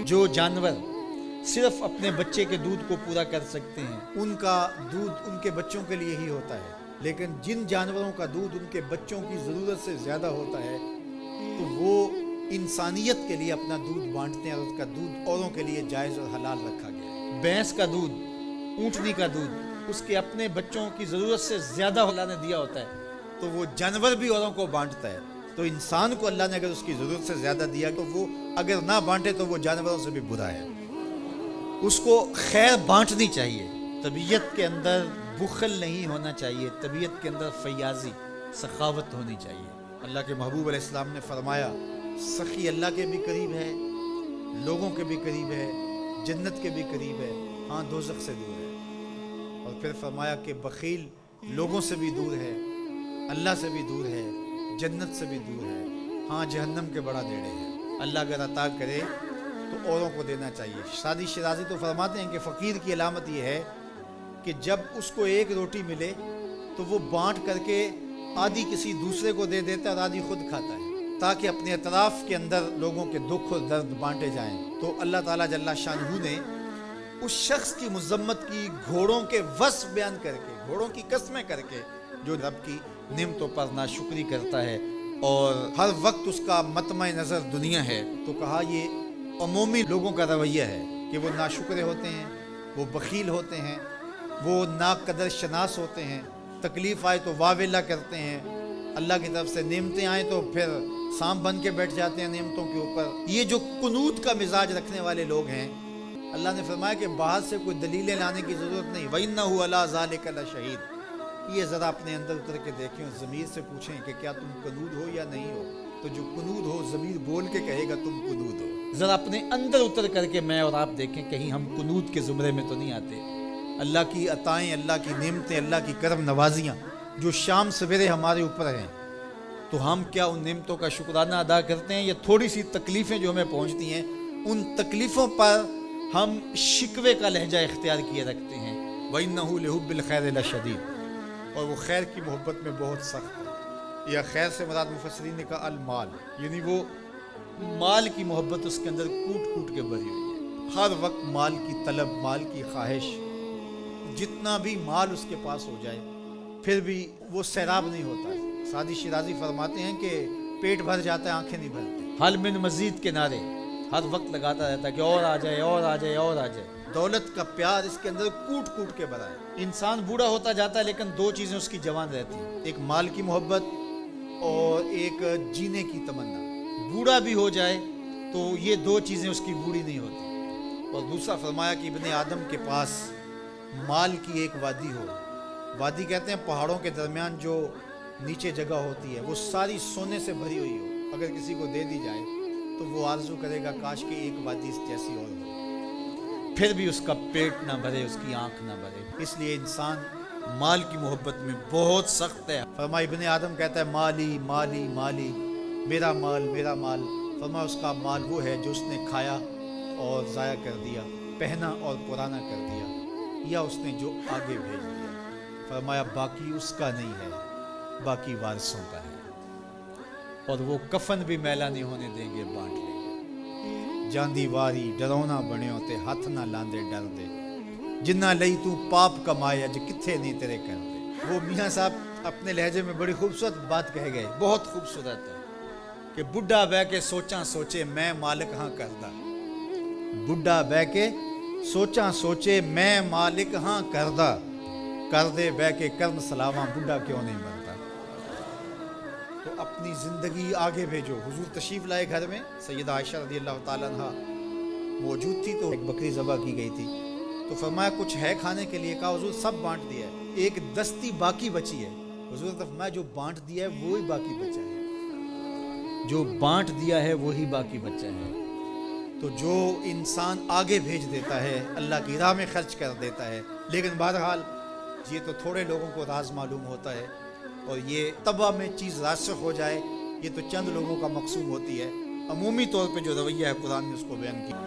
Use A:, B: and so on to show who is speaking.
A: جو جانور صرف اپنے بچے کے دودھ کو پورا کر سکتے ہیں ان کا دودھ ان کے بچوں کے لیے ہی ہوتا ہے، لیکن جن جانوروں کا دودھ ان کے بچوں کی ضرورت سے زیادہ ہوتا ہے تو وہ انسانیت کے لیے اپنا دودھ بانٹتے ہیں، اور اس کا دودھ اوروں کے لیے جائز اور حلال رکھا گیا ہے۔ بھینس کا دودھ، اونٹنی کا دودھ اس کے اپنے بچوں کی ضرورت سے زیادہ اللہ نے دیا ہوتا ہے تو وہ جانور بھی اوروں کو بانٹتا ہے۔ تو انسان کو اللہ نے اگر اس کی ضرورت سے زیادہ دیا تو وہ اگر نہ بانٹے تو وہ جانوروں سے بھی برا ہے، اس کو خیر بانٹنی چاہیے۔ طبیعت کے اندر بخل نہیں ہونا چاہیے، طبیعت کے اندر فیاضی، سخاوت ہونی چاہیے۔ اللہ کے محبوب علیہ السلام نے فرمایا سخی اللہ کے بھی قریب ہے، لوگوں کے بھی قریب ہے، جنت کے بھی قریب ہے، ہاں دوزخ سے دور ہے۔ اور پھر فرمایا کہ بخیل لوگوں سے بھی دور ہے، اللہ سے بھی دور ہے، جنت سے بھی دور ہے، ہاں جہنم کے بڑا نیڑے ہے۔ اللہ اگر عطا کرے تو اوروں کو دینا چاہیے۔ شادی شیرازی تو فرماتے ہیں کہ فقیر کی علامت یہ ہے کہ جب اس کو ایک روٹی ملے تو وہ بانٹ کر کے آدھی کسی دوسرے کو دے دیتا ہے اور آدھی خود کھاتا ہے، تاکہ اپنے اطراف کے اندر لوگوں کے دکھ اور درد بانٹے جائیں۔ تو اللہ تعالیٰ جل شانہ نے اس شخص کی مذمت کی گھوڑوں کے وصف بیان کر کے، گھوڑوں کی قسمیں کر کے، جو رب کی نعمتوں پر ناشکری کرتا ہے اور ہر وقت اس کا مطمع نظر دنیا ہے، تو کہا یہ عمومی لوگوں کا رویہ ہے کہ وہ ناشکرے ہوتے ہیں، وہ بخیل ہوتے ہیں، وہ ناقدر شناس ہوتے ہیں، تکلیف آئے تو واویلا کرتے ہیں، اللہ کی طرف سے نعمتیں آئیں تو پھر سانپ بن کے بیٹھ جاتے ہیں نعمتوں کے اوپر۔ یہ جو قنوت کا مزاج رکھنے والے لوگ ہیں، اللہ نے فرمایا کہ باہر سے کوئی دلیلیں لانے کی ضرورت نہیں، وَإِنَّهُ عَلَىٰ ذَلِكَ لَشَهِيدٌ۔ یہ ذرا اپنے اندر اتر کے دیکھیں اور ضمیر سے پوچھیں کہ کیا تم قنوت ہو یا نہیں ہو؟ تو جو قنوت ہو ضمیر بول کے کہے گا تم قنوت ہو۔ ذرا اپنے اندر اتر کر کے میں اور آپ دیکھیں کہیں ہم قنوت کے زمرے میں تو نہیں آتے۔ اللہ کی عطائیں، اللہ کی نعمتیں، اللہ کی کرم نوازیاں جو شام سویرے ہمارے اوپر ہیں، تو ہم کیا ان نعمتوں کا شکرانہ ادا کرتے ہیں؟ یا تھوڑی سی تکلیفیں جو ہمیں پہنچتی ہیں ان تکلیفوں پر ہم شکوے کا لہجہ اختیار کیے رکھتے ہیں۔ وَإِنَّهُ لِحُبِّ الْخَيْرِ لَشَدِيدٌ، اور وہ خیر کی محبت میں بہت سخت ہے۔ یا خیر سے مراد مفسرین نے کہا المال، یعنی وہ مال کی محبت اس کے اندر کوٹ کوٹ کے بھری ہوئی ہے، ہر وقت مال کی طلب، مال کی خواہش، جتنا بھی مال اس کے پاس ہو جائے پھر بھی وہ سیراب نہیں ہوتا ہے۔ سعدی شیرازی فرماتے ہیں کہ پیٹ بھر جاتا ہے، آنکھیں نہیں بھرتی۔ حل من مزید کے نعرے ہر وقت لگاتا رہتا ہے کہ اور آ جائے، اور آ جائے، اور آ جائے۔ دولت کا پیار اس کے اندر کوٹ کوٹ کے بھرا ہے۔ انسان بوڑھا ہوتا جاتا ہے لیکن دو چیزیں اس کی جوان رہتی ہیں، ایک مال کی محبت اور ایک جینے کی تمنا۔ بوڑھا بھی ہو جائے تو یہ دو چیزیں اس کی بوڑھی نہیں ہوتی۔ اور دوسرا فرمایا کہ ابن آدم کے پاس مال کی ایک وادی ہو، وادی کہتے ہیں پہاڑوں کے درمیان جو نیچے جگہ ہوتی ہے، وہ ساری سونے سے بھری ہوئی ہو، اگر کسی کو دے دی جائے تو وہ آرزو کرے گا کاش کہ ایک وادی اس جیسی اور ہو، پھر بھی اس کا پیٹ نہ بھرے، اس کی آنکھ نہ بھرے۔ اس لیے انسان مال کی محبت میں بہت سخت ہے۔ فرمایا ابن آدم کہتا ہے مالی مالی مالی، میرا مال میرا مال۔ فرمایا اس کا مال وہ ہے جو اس نے کھایا اور ضائع کر دیا، پہنا اور پرانا کر دیا، یا اس نے جو آگے بھیج دیا۔ فرمایا باقی اس کا نہیں ہے، باقی وارثوں کا ہے، اور وہ کفن بھی میلا نہیں ہونے دیں گے، بانٹ لیں گے۔ جاندی واری ڈرونا بنے ہوتے، ہاتھ نہ لاندے ڈر دے، جنہ لئی تو پاپ کمائے اج کتھے نہیں تیرے کر دے۔ وہ میاں صاحب اپنے لہجے میں بڑی خوبصورت بات کہہ گئے، بہت خوبصورت ہے کہ بڈھا بہ کے سوچاں سوچے میں مالک ہاں کردہ، بڈھا بہ کے سوچاں سوچے میں مالک ہاں کردہ، کر دے بہ کے کرن سلاواں بڈھا کیوں نہیں مرتا۔ تو اپنی زندگی آگے بھیجو۔ حضور تشریف لائے گھر میں، سیدہ عائشہ رضی اللہ تعالیٰ عنہ موجود تھی تو ایک بکری ذبح کی گئی تھی، تو فرمایا کچھ ہے کھانے کے لیے؟ کہا حضور سب بانٹ دیا ہے، ایک دستی باقی بچی ہے۔ حضور نے فرمایا جو بانٹ دیا ہے وہی باقی بچا ہے، جو بانٹ دیا ہے وہی باقی بچا ہے۔ تو جو انسان آگے بھیج دیتا ہے، اللہ کی راہ میں خرچ کر دیتا ہے، لیکن بہرحال یہ تو تھوڑے لوگوں کو راز معلوم ہوتا ہے، اور یہ طبع میں چیز راسخ ہو جائے یہ تو چند لوگوں کا مقصود ہوتی ہے۔ عمومی طور پہ جو رویہ ہے قرآن نے اس کو بیان کیا۔